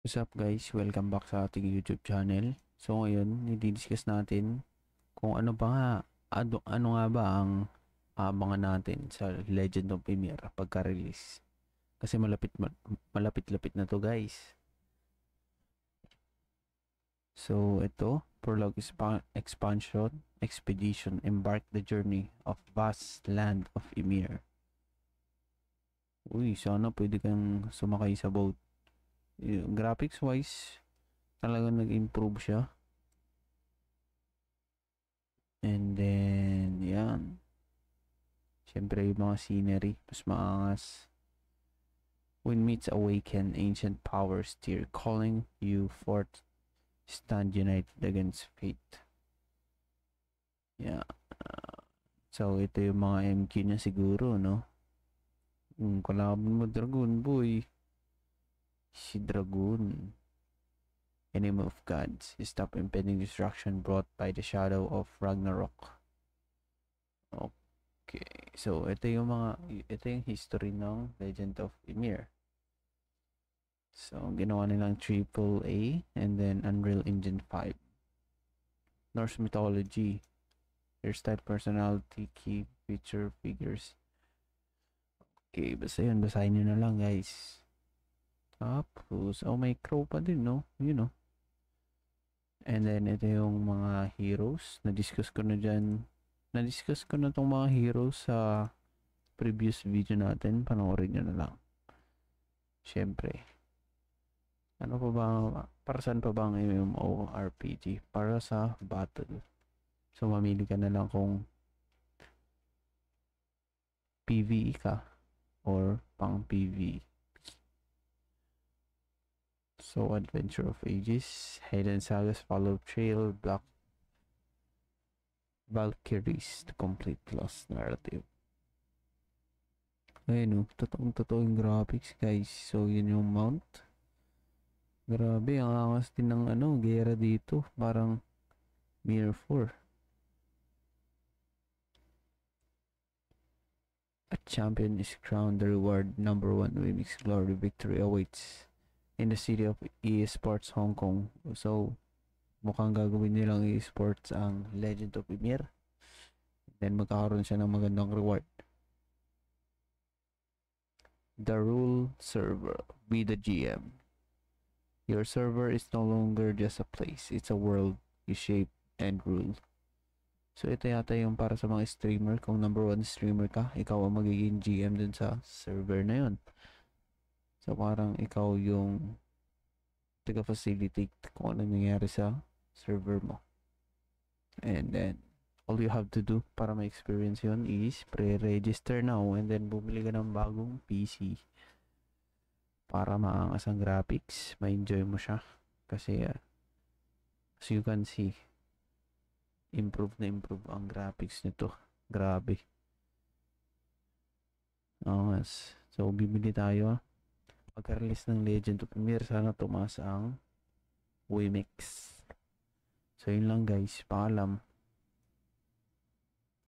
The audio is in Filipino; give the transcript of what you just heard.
What's up guys? Welcome back sa ating YouTube channel. So ngayon, i-discuss natin kung ano ba nga, ano nga ba ang abangan natin sa Legend of Ymir pagka-release. Kasi malapit-lapit na to guys. So ito, Prologue Expansion Expedition Embark the Journey of Vast Land of Ymir. Uy, sana pwede kang sumakay sa boat. Graphics wise, talagang nag-improve siya. And then, yan. Siyempre, yung mga scenery, mas maangas. When meets awaken, ancient powers steer, calling you forth, stand united against fate. Yeah. So, ito yung mga MQ niya siguro, no? Yung kalaban mo, Dragoon, boy. Si Dragoon. Enemy of gods, stop impending destruction brought by the shadow of Ragnarok. Okay, so ito yung history ng Legend of Ymir. So, ginawa nilang AAA and then Unreal Engine 5. Norse mythology, hairstyle, personality, key feature, figures. Okay, basta yun, basahin nyo na lang guys. Tapos, may crow pa din, no? You know. And then, ito yung mga heroes. Na-discuss ko na tong mga heroes sa previous video natin. Panoorin nyo na lang. Siyempre. Ano pa ba, para saan pa ba ang MMORPG? Para sa battle. So, mamili ka na lang kung PvE ka or pang PvE. So, Adventure of Ages, Hidden Sagas, Follow Trail, Black Valkyries, the complete lost narrative. Ayun, totoong graphics guys. So, yun yung mount. Grabe, ang angas din ng gera dito. Parang Mirror 4. A champion is crowned, the reward number 1 Wimix Glory victory awaits in the city of eSports Hong Kong. So, mukhang gagawin nilang eSports ang Legend of Ymir. Then, magkakaroon siya ng magandang reward. The rule server. Be the GM. Your server is no longer just a place. It's a world you shape and rule. So, ito yata yung para sa mga streamer. Kung number 1 streamer ka, ikaw ang magiging GM dun sa server na yun. So, parang ikaw yung taga-facilitate kung ano nangyari sa server mo. And then, all you have to do para ma-experience yun is pre-register now and then bumili ka ng bagong PC para maangas ang graphics, ma-enjoy mo siya. Kasi, as you can see, improve ang graphics nito. Grabe. Angas. So, bibili tayo. Pagka-release ng Legend of Ymir, sana tumaas ang Wimix. So, yun lang guys. Paalam.